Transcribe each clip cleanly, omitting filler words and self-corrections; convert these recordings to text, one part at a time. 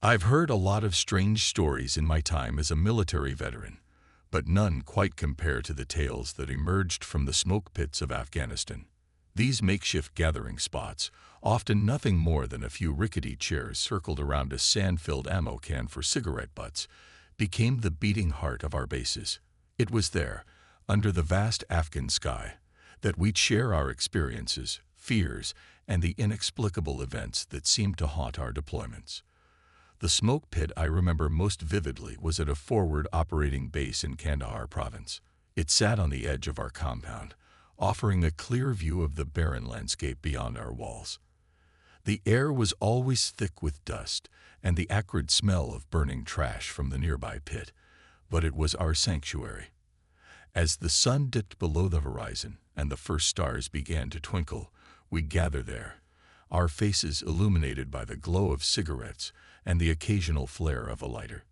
I've heard a lot of strange stories in my time as a military veteran, but none quite compare to the tales that emerged from the smoke pits of Afghanistan. These makeshift gathering spots, often nothing more than a few rickety chairs circled around a sand-filled ammo can for cigarette butts, became the beating heart of our bases. It was there, under the vast Afghan sky, that we'd share our experiences, fears, and the inexplicable events that seemed to haunt our deployments. The smoke pit I remember most vividly was at a forward operating base in Kandahar province. It sat on the edge of our compound, offering a clear view of the barren landscape beyond our walls. The air was always thick with dust and the acrid smell of burning trash from the nearby pit, but it was our sanctuary. As the sun dipped below the horizon and the first stars began to twinkle, we gathered there, our faces illuminated by the glow of cigarettes and the occasional flare of a lighter.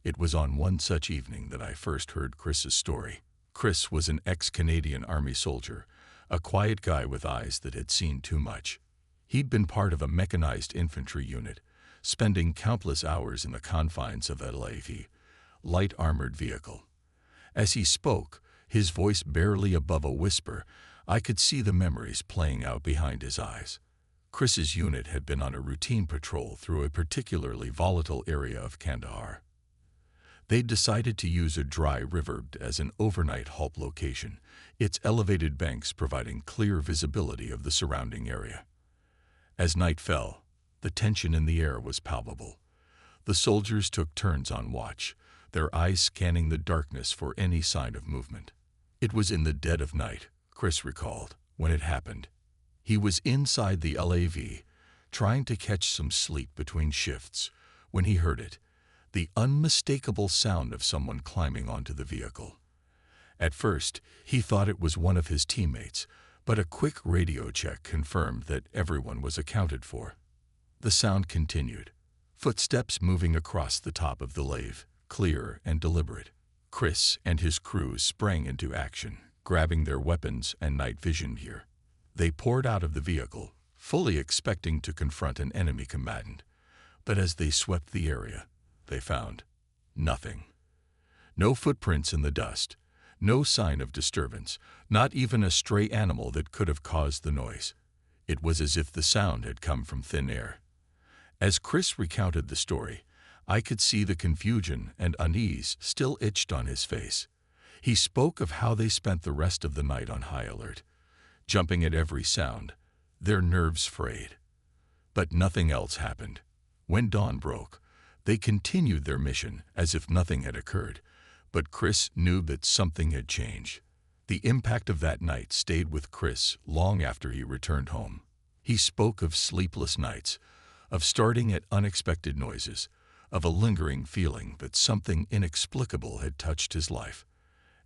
It was on one such evening that I first heard Chris's story. Chris was an ex-Canadian Army soldier, a quiet guy with eyes that had seen too much. He'd been part of a mechanized infantry unit, spending countless hours in the confines of a LAV, light armored vehicle. As he spoke, his voice barely above a whisper, I could see the memories playing out behind his eyes. Chris's unit had been on a routine patrol through a particularly volatile area of Kandahar. They'd decided to use a dry river as an overnight halt location, its elevated banks providing clear visibility of the surrounding area. As night fell, the tension in the air was palpable. The soldiers took turns on watch, their eyes scanning the darkness for any sign of movement. It was in the dead of night, Chris recalled, when it happened. He was inside the LAV, trying to catch some sleep between shifts, when he heard it, the unmistakable sound of someone climbing onto the vehicle. At first, he thought it was one of his teammates, but a quick radio check confirmed that everyone was accounted for. The sound continued, footsteps moving across the top of the LAV, clear and deliberate. Chris and his crew sprang into action, grabbing their weapons and night vision gear. They poured out of the vehicle, fully expecting to confront an enemy combatant, but as they swept the area, they found nothing. No footprints in the dust, no sign of disturbance, not even a stray animal that could have caused the noise. It was as if the sound had come from thin air. As Chris recounted the story, I could see the confusion and unease still etched on his face. He spoke of how they spent the rest of the night on high alert, jumping at every sound, their nerves frayed. But nothing else happened. When dawn broke, they continued their mission as if nothing had occurred, but Chris knew that something had changed. The impact of that night stayed with Chris long after he returned home. He spoke of sleepless nights, of starting at unexpected noises, of a lingering feeling that something inexplicable had touched his life.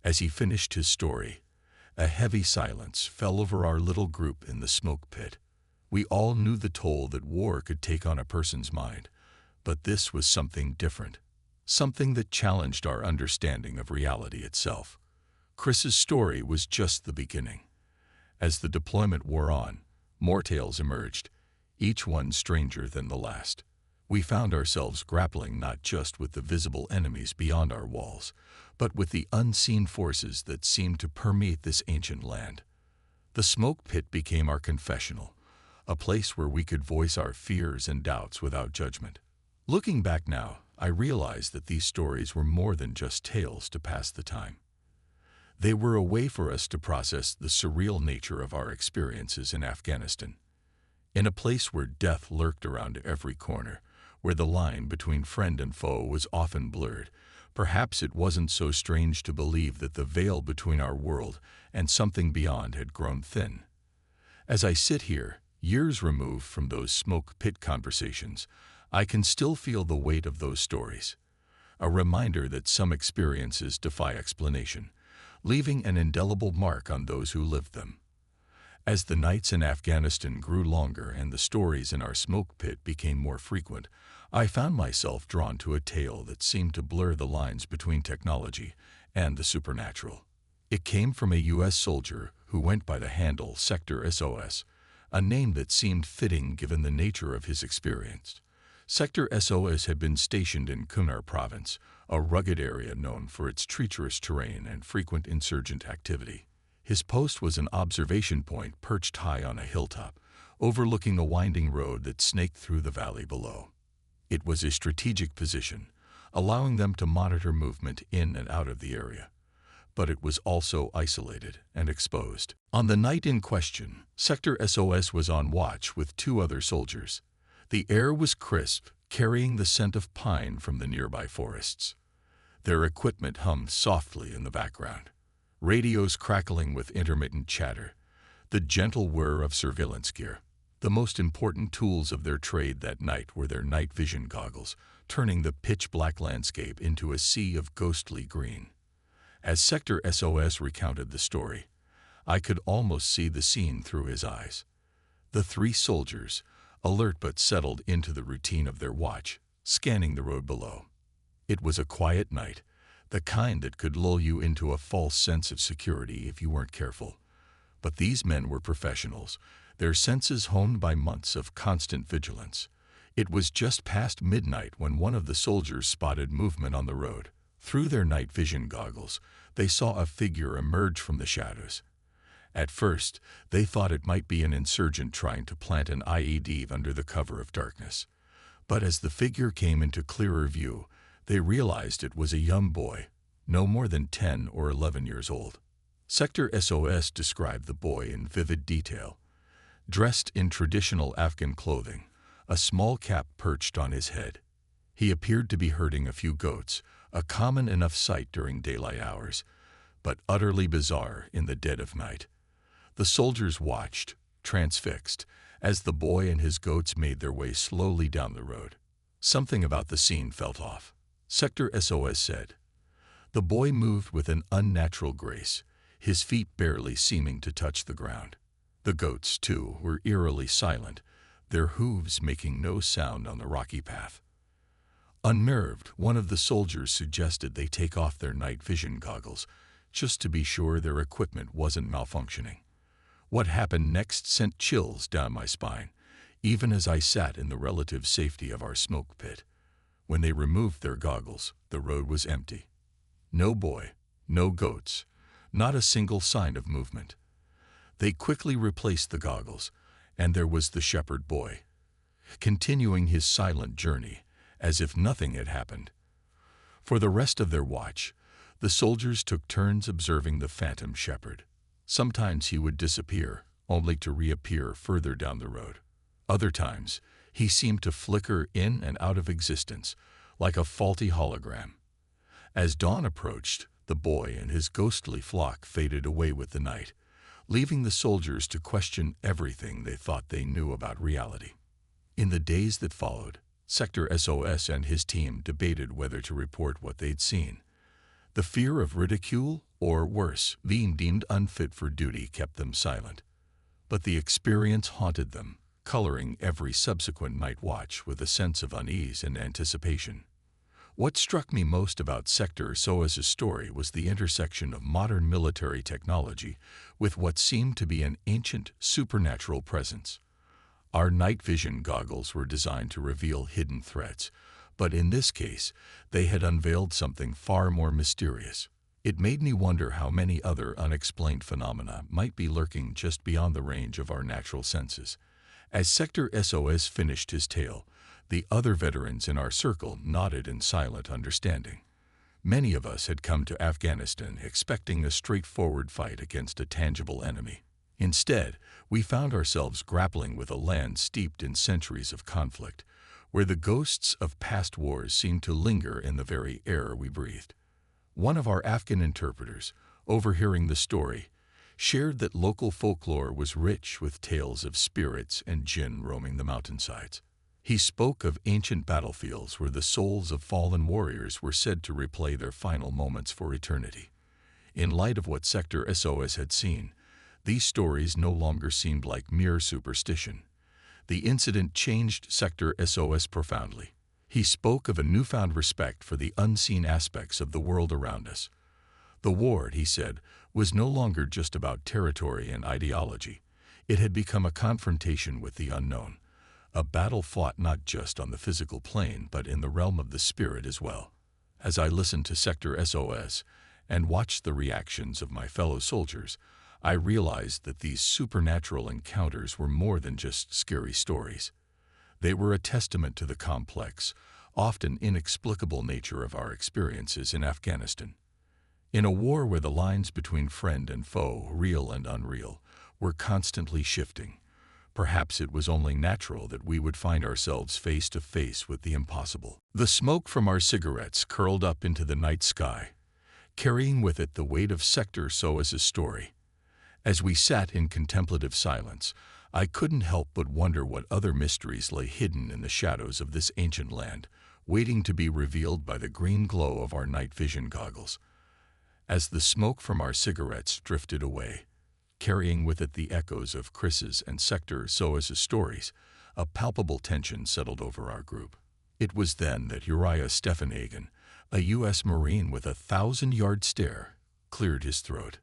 As he finished his story, a heavy silence fell over our little group in the smoke pit. We all knew the toll that war could take on a person's mind, but this was something different, something that challenged our understanding of reality itself. Chris's story was just the beginning. As the deployment wore on, more tales emerged, each one stranger than the last. We found ourselves grappling not just with the visible enemies beyond our walls, but with the unseen forces that seemed to permeate this ancient land. The smoke pit became our confessional, a place where we could voice our fears and doubts without judgment. Looking back now, I realize that these stories were more than just tales to pass the time. They were a way for us to process the surreal nature of our experiences in Afghanistan. In a place where death lurked around every corner, where the line between friend and foe was often blurred, perhaps it wasn't so strange to believe that the veil between our world and something beyond had grown thin. As I sit here, years removed from those smoke pit conversations, I can still feel the weight of those stories, a reminder that some experiences defy explanation, leaving an indelible mark on those who lived them. As the nights in Afghanistan grew longer and the stories in our smoke pit became more frequent, I found myself drawn to a tale that seemed to blur the lines between technology and the supernatural. It came from a U.S. soldier who went by the handle Sector SOS, a name that seemed fitting given the nature of his experience. Sector SOS had been stationed in Kunar province, a rugged area known for its treacherous terrain and frequent insurgent activity. His post was an observation point perched high on a hilltop, overlooking a winding road that snaked through the valley below. It was a strategic position, allowing them to monitor movement in and out of the area. But it was also isolated and exposed. On the night in question, Sector SOS was on watch with 2 other soldiers. The air was crisp, carrying the scent of pine from the nearby forests. Their equipment hummed softly in the background, radios crackling with intermittent chatter, the gentle whir of surveillance gear. The most important tools of their trade that night were their night vision goggles, turning the pitch-black landscape into a sea of ghostly green. As Sector SOS recounted the story, I could almost see the scene through his eyes. The 3 soldiers, alert but settled into the routine of their watch, scanning the road below. It was a quiet night, the kind that could lull you into a false sense of security if you weren't careful. But these men were professionals, their senses honed by months of constant vigilance. It was just past midnight when one of the soldiers spotted movement on the road. Through their night vision goggles, they saw a figure emerge from the shadows. At first, they thought it might be an insurgent trying to plant an IED under the cover of darkness. But as the figure came into clearer view, they realized it was a young boy, no more than 10 or 11 years old. Sector SOS described the boy in vivid detail. Dressed in traditional Afghan clothing, a small cap perched on his head. He appeared to be herding a few goats, a common enough sight during daylight hours, but utterly bizarre in the dead of night. The soldiers watched, transfixed, as the boy and his goats made their way slowly down the road. Something about the scene felt off, Sector SOS said. The boy moved with an unnatural grace, his feet barely seeming to touch the ground. The goats, too, were eerily silent, their hooves making no sound on the rocky path. Unnerved, one of the soldiers suggested they take off their night vision goggles, just to be sure their equipment wasn't malfunctioning. What happened next sent chills down my spine, even as I sat in the relative safety of our smoke pit. When they removed their goggles, the road was empty. No boy, no goats, not a single sign of movement. They quickly replaced the goggles, and there was the shepherd boy, continuing his silent journey, as if nothing had happened. For the rest of their watch, the soldiers took turns observing the phantom shepherd. Sometimes he would disappear, only to reappear further down the road. Other times, he seemed to flicker in and out of existence, like a faulty hologram. As dawn approached, the boy and his ghostly flock faded away with the night, leaving the soldiers to question everything they thought they knew about reality. In the days that followed, Sector SOS and his team debated whether to report what they'd seen. The fear of ridicule, or worse, being deemed unfit for duty, kept them silent. But the experience haunted them, coloring every subsequent night watch with a sense of unease and anticipation. What struck me most about Sector SOS's story was the intersection of modern military technology with what seemed to be an ancient supernatural presence. Our night vision goggles were designed to reveal hidden threats, but in this case, they had unveiled something far more mysterious. It made me wonder how many other unexplained phenomena might be lurking just beyond the range of our natural senses. As Sector SOS finished his tale, the other veterans in our circle nodded in silent understanding. Many of us had come to Afghanistan expecting a straightforward fight against a tangible enemy. Instead, we found ourselves grappling with a land steeped in centuries of conflict, where the ghosts of past wars seemed to linger in the very air we breathed. One of our Afghan interpreters, overhearing the story, shared that local folklore was rich with tales of spirits and jinn roaming the mountainsides. He spoke of ancient battlefields where the souls of fallen warriors were said to replay their final moments for eternity. In light of what Sector SOS had seen, these stories no longer seemed like mere superstition. The incident changed Sector SOS profoundly. He spoke of a newfound respect for the unseen aspects of the world around us. The war, he said, was no longer just about territory and ideology. It had become a confrontation with the unknown, a battle fought not just on the physical plane but in the realm of the spirit as well. As I listened to Sector SOS and watched the reactions of my fellow soldiers, I realized that these supernatural encounters were more than just scary stories. They were a testament to the complex, often inexplicable nature of our experiences in Afghanistan. In a war where the lines between friend and foe, real and unreal, were constantly shifting, perhaps it was only natural that we would find ourselves face to face with the impossible. The smoke from our cigarettes curled up into the night sky, carrying with it the weight of Sector SOS's story. As we sat in contemplative silence, I couldn't help but wonder what other mysteries lay hidden in the shadows of this ancient land, waiting to be revealed by the green glow of our night vision goggles. As the smoke from our cigarettes drifted away, carrying with it the echoes of Chris's and Sector SOS's stories, a palpable tension settled over our group. It was then that Uriah Stephenhagen, a U.S. Marine with a 1,000-yard stare, cleared his throat.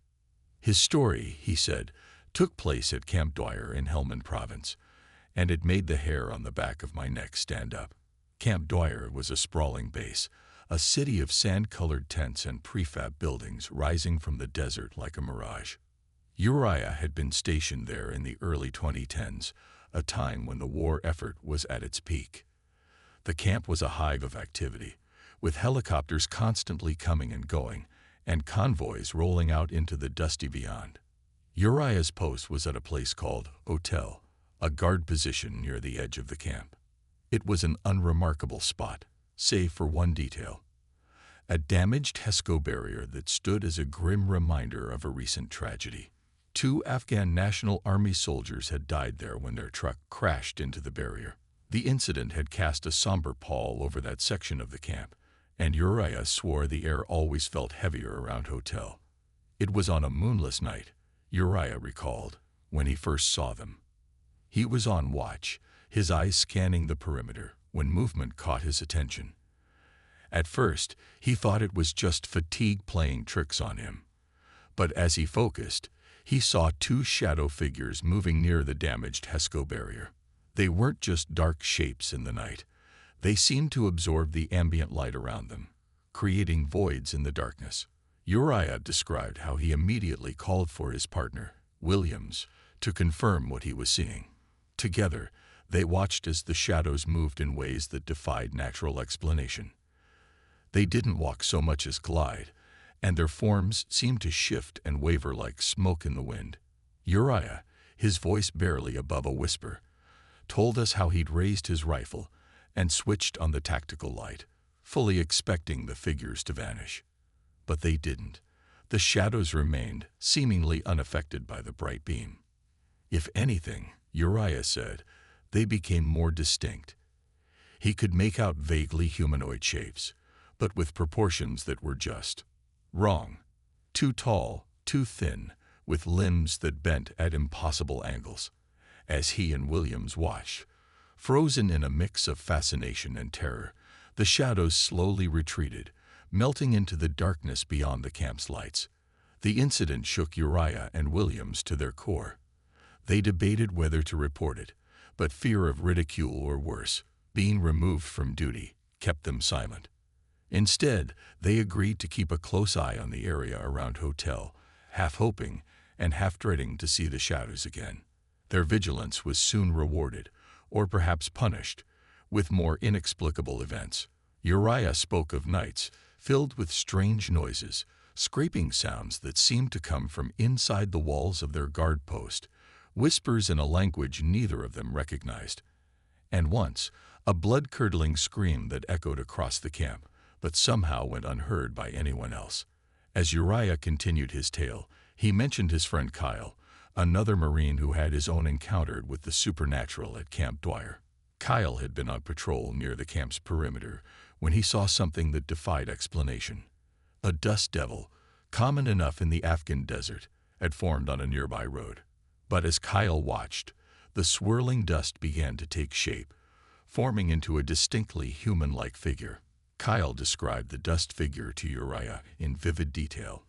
His story, he said, took place at Camp Dwyer in Helmand Province, and it made the hair on the back of my neck stand up. Camp Dwyer was a sprawling base, a city of sand-colored tents and prefab buildings rising from the desert like a mirage. Uriah had been stationed there in the early 2010s, a time when the war effort was at its peak. The camp was a hive of activity, with helicopters constantly coming and going, and convoys rolling out into the dusty beyond. Uriah's post was at a place called Hotel, a guard position near the edge of the camp. It was an unremarkable spot, save for one detail: a damaged HESCO barrier that stood as a grim reminder of a recent tragedy. 2 Afghan National Army soldiers had died there when their truck crashed into the barrier. The incident had cast a somber pall over that section of the camp, and Uriah swore the air always felt heavier around Hotel. It was on a moonless night, Uriah recalled, when he first saw them. He was on watch, his eyes scanning the perimeter, when movement caught his attention. At first, he thought it was just fatigue playing tricks on him. But as he focused, he saw 2 shadow figures moving near the damaged HESCO barrier. They weren't just dark shapes in the night. They seemed to absorb the ambient light around them, creating voids in the darkness. Uriah described how he immediately called for his partner, Williams, to confirm what he was seeing. Together, they watched as the shadows moved in ways that defied natural explanation. They didn't walk so much as glide, and their forms seemed to shift and waver like smoke in the wind. Uriah, his voice barely above a whisper, told us how he'd raised his rifle and switched on the tactical light, fully expecting the figures to vanish. But they didn't. The shadows remained, seemingly unaffected by the bright beam. If anything, Uriah said, they became more distinct. He could make out vaguely humanoid shapes, but with proportions that were just wrong. Too tall, too thin, with limbs that bent at impossible angles. As he and Williams watched, frozen in a mix of fascination and terror, the shadows slowly retreated, melting into the darkness beyond the camp's lights. The incident shook Uriah and Williams to their core. They debated whether to report it, but fear of ridicule or worse, being removed from duty, kept them silent. Instead, they agreed to keep a close eye on the area around Hotel, half hoping and half dreading to see the shadows again. Their vigilance was soon rewarded, or perhaps punished, with more inexplicable events. Uriah spoke of nights filled with strange noises, scraping sounds that seemed to come from inside the walls of their guard post, whispers in a language neither of them recognized. And once, a blood-curdling scream that echoed across the camp, but somehow went unheard by anyone else. As Uriah continued his tale, he mentioned his friend Kyle, another Marine who had his own encounter with the supernatural at Camp Dwyer. Kyle had been on patrol near the camp's perimeter when he saw something that defied explanation. A dust devil, common enough in the Afghan desert, had formed on a nearby road. But as Kyle watched, the swirling dust began to take shape, forming into a distinctly human-like figure. Kyle described the dust figure to Uriah in vivid detail,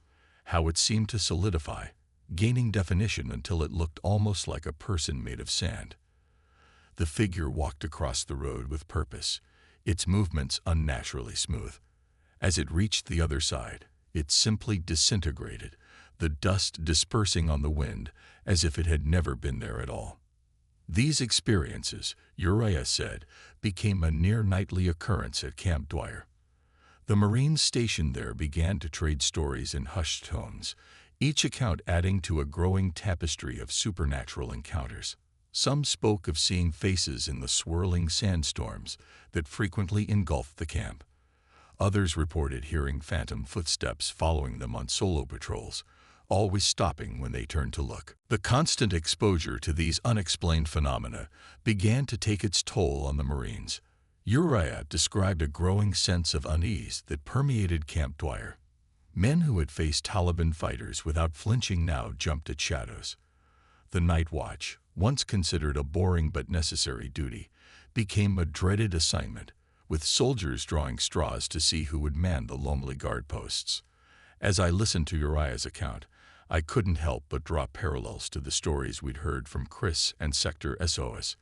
how it seemed to solidify, gaining definition until it looked almost like a person made of sand. The figure walked across the road with purpose, its movements unnaturally smooth. As it reached the other side, it simply disintegrated, the dust dispersing on the wind as if it had never been there at all. These experiences, Uriah said, became a near-nightly occurrence at Camp Dwyer. The Marines stationed there began to trade stories in hushed tones, each account adding to a growing tapestry of supernatural encounters. Some spoke of seeing faces in the swirling sandstorms that frequently engulfed the camp. Others reported hearing phantom footsteps following them on solo patrols, always stopping when they turned to look. The constant exposure to these unexplained phenomena began to take its toll on the Marines. Uriah described a growing sense of unease that permeated Camp Dwyer. Men who had faced Taliban fighters without flinching now jumped at shadows. The night watch, once considered a boring but necessary duty, became a dreaded assignment, with soldiers drawing straws to see who would man the lonely guard posts. As I listened to Uriah's account, I couldn't help but draw parallels to the stories we'd heard from Chris and Sector SOS.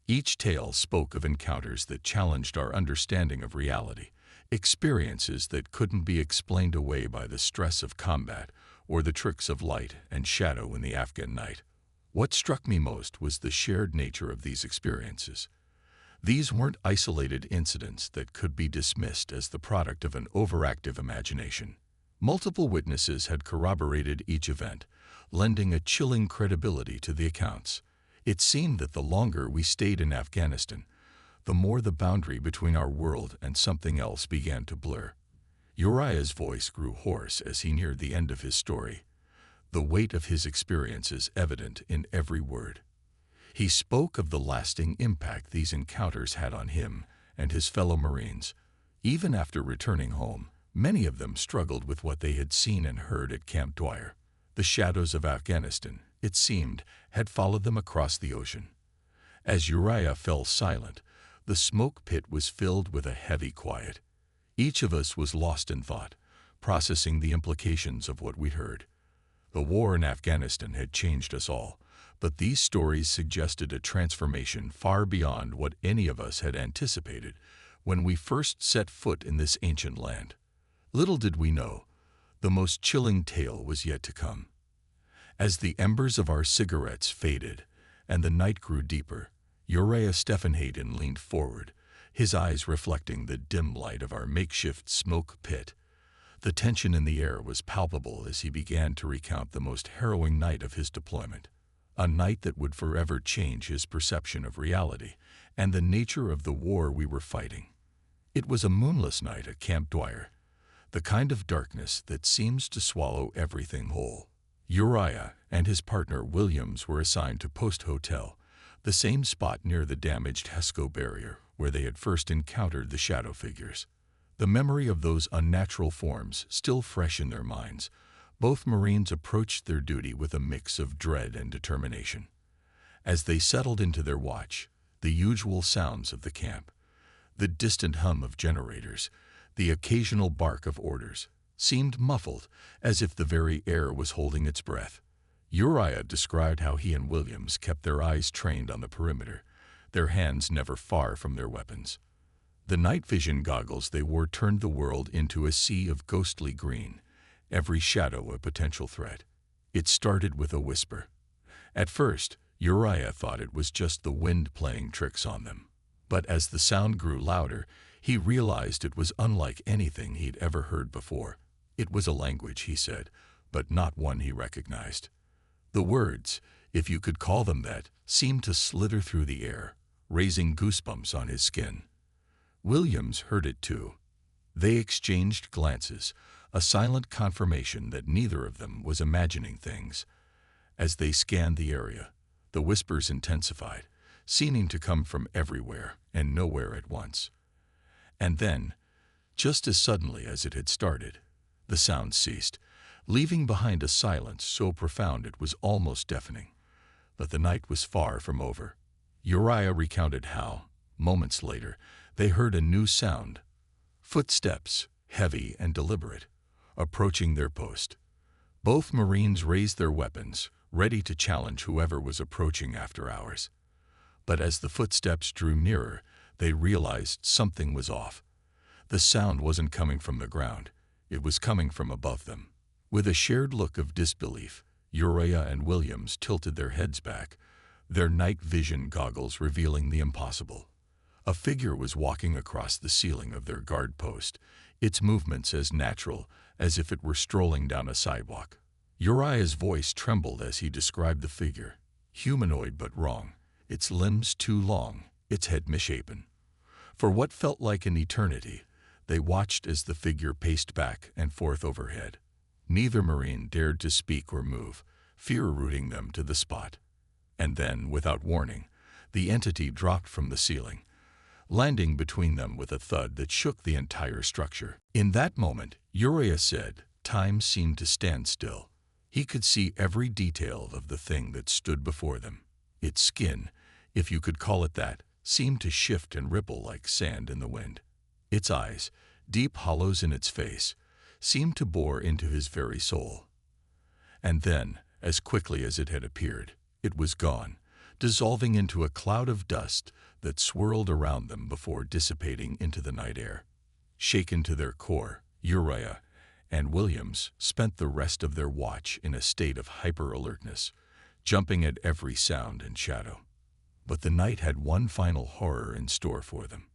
Each tale spoke of encounters that challenged our understanding of reality, experiences that couldn't be explained away by the stress of combat or the tricks of light and shadow in the Afghan night. What struck me most was the shared nature of these experiences. These weren't isolated incidents that could be dismissed as the product of an overactive imagination. Multiple witnesses had corroborated each event, lending a chilling credibility to the accounts. It seemed that the longer we stayed in Afghanistan, the more the boundary between our world and something else began to blur. Uriah's voice grew hoarse as he neared the end of his story, the weight of his experiences evident in every word. He spoke of the lasting impact these encounters had on him and his fellow Marines. Even after returning home, many of them struggled with what they had seen and heard at Camp Dwyer. The shadows of Afghanistan, it seemed, had followed them across the ocean. As Uriah fell silent, the smoke pit was filled with a heavy quiet. Each of us was lost in thought, processing the implications of what we'd heard. The war in Afghanistan had changed us all, but these stories suggested a transformation far beyond what any of us had anticipated when we first set foot in this ancient land. Little did we know, the most chilling tale was yet to come. As the embers of our cigarettes faded and the night grew deeper, Uriah Stephenhaden leaned forward, his eyes reflecting the dim light of our makeshift smoke pit. The tension in the air was palpable as he began to recount the most harrowing night of his deployment, a night that would forever change his perception of reality and the nature of the war we were fighting. It was a moonless night at Camp Dwyer, the kind of darkness that seems to swallow everything whole. Uriah and his partner Williams were assigned to Post Hotel, the same spot near the damaged Hesco barrier where they had first encountered the shadow figures. The memory of those unnatural forms still fresh in their minds, both Marines approached their duty with a mix of dread and determination. As they settled into their watch, the usual sounds of the camp, the distant hum of generators, the occasional bark of orders, seemed muffled as if the very air was holding its breath. Uriah described how he and Williams kept their eyes trained on the perimeter, their hands never far from their weapons. The night vision goggles they wore turned the world into a sea of ghostly green, every shadow a potential threat. It started with a whisper. At first, Uriah thought it was just the wind playing tricks on them. But as the sound grew louder, he realized it was unlike anything he'd ever heard before. It was a language, he said, but not one he recognized. The words, if you could call them that, seemed to slither through the air, raising goosebumps on his skin. Williams heard it too. They exchanged glances, a silent confirmation that neither of them was imagining things. As they scanned the area, the whispers intensified, seeming to come from everywhere and nowhere at once. And then, just as suddenly as it had started, the sound ceased, leaving behind a silence so profound it was almost deafening. But the night was far from over. Uriah recounted how, moments later, they heard a new sound, footsteps, heavy and deliberate, approaching their post. Both Marines raised their weapons, ready to challenge whoever was approaching after hours. But as the footsteps drew nearer, they realized something was off. The sound wasn't coming from the ground. It was coming from above them. With a shared look of disbelief, Uriah and Williams tilted their heads back, their night vision goggles revealing the impossible. A figure was walking across the ceiling of their guard post, its movements as natural as if it were strolling down a sidewalk. Uriah's voice trembled as he described the figure. Humanoid but wrong, its limbs too long, its head misshapen. For what felt like an eternity, they watched as the figure paced back and forth overhead. Neither Marine dared to speak or move, fear rooting them to the spot. And then, without warning, the entity dropped from the ceiling, landing between them with a thud that shook the entire structure. In that moment, Uriah said, time seemed to stand still. He could see every detail of the thing that stood before them. Its skin, if you could call it that, seemed to shift and ripple like sand in the wind. Its eyes, deep hollows in its face, seemed to bore into his very soul. And then, as quickly as it had appeared, it was gone, dissolving into a cloud of dust that swirled around them before dissipating into the night air. Shaken to their core, Uriah and Williams spent the rest of their watch in a state of hyper-alertness, jumping at every sound and shadow. But the night had one final horror in store for them.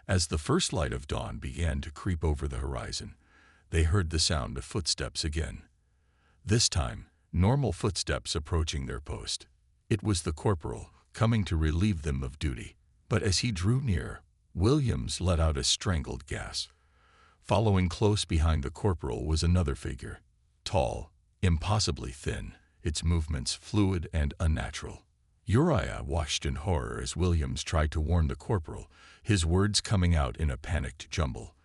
As the first light of dawn began to creep over the horizon, they heard the sound of footsteps again. This time, normal footsteps approaching their post. It was the corporal, coming to relieve them of duty. But as he drew near, Williams let out a strangled gasp. Following close behind the corporal was another figure, tall, impossibly thin, its movements fluid and unnatural. Uriah watched in horror as Williams tried to warn the corporal, his words coming out in a panicked jumble.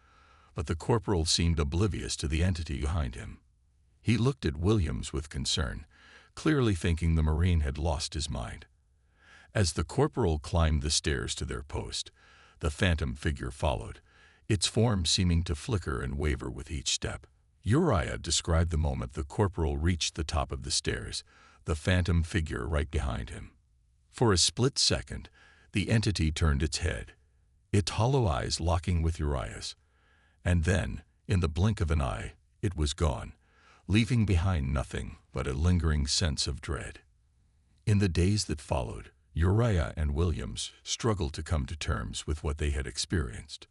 But the corporal seemed oblivious to the entity behind him. He looked at Williams with concern, clearly thinking the Marine had lost his mind. As the corporal climbed the stairs to their post, the phantom figure followed, its form seeming to flicker and waver with each step. Uriah described the moment the corporal reached the top of the stairs, the phantom figure right behind him. For a split second, the entity turned its head, its hollow eyes locking with Uriah's. And then, in the blink of an eye, it was gone, leaving behind nothing but a lingering sense of dread. In the days that followed, Uriah and Williams struggled to come to terms with what they had experienced.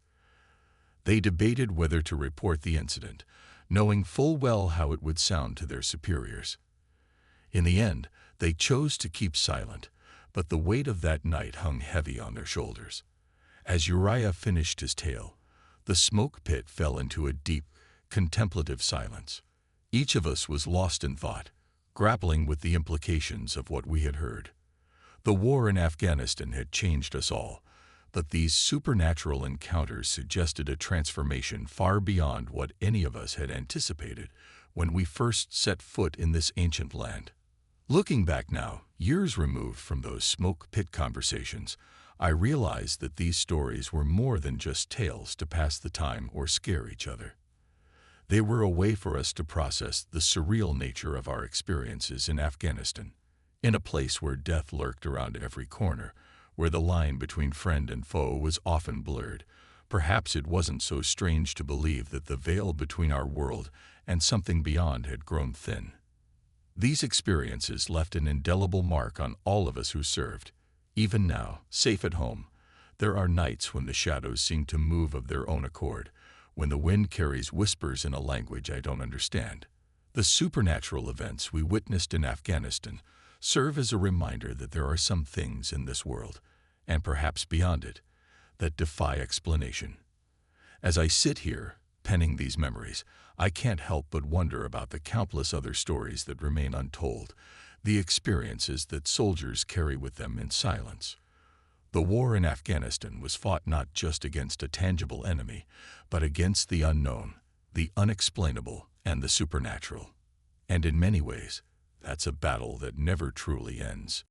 They debated whether to report the incident, knowing full well how it would sound to their superiors. In the end, they chose to keep silent, but the weight of that night hung heavy on their shoulders. As Uriah finished his tale, the smoke pit fell into a deep, contemplative silence. Each of us was lost in thought, grappling with the implications of what we had heard. The war in Afghanistan had changed us all, but these supernatural encounters suggested a transformation far beyond what any of us had anticipated when we first set foot in this ancient land. Looking back now, years removed from those smoke pit conversations, I realized that these stories were more than just tales to pass the time or scare each other. They were a way for us to process the surreal nature of our experiences in Afghanistan, in a place where death lurked around every corner, where the line between friend and foe was often blurred. Perhaps it wasn't so strange to believe that the veil between our world and something beyond had grown thin. These experiences left an indelible mark on all of us who served. Even now, safe at home, there are nights when the shadows seem to move of their own accord, when the wind carries whispers in a language I don't understand. The supernatural events we witnessed in Afghanistan serve as a reminder that there are some things in this world, and perhaps beyond it, that defy explanation. As I sit here, penning these memories, I can't help but wonder about the countless other stories that remain untold, the experiences that soldiers carry with them in silence. The war in Afghanistan was fought not just against a tangible enemy, but against the unknown, the unexplainable, and the supernatural. And in many ways, that's a battle that never truly ends.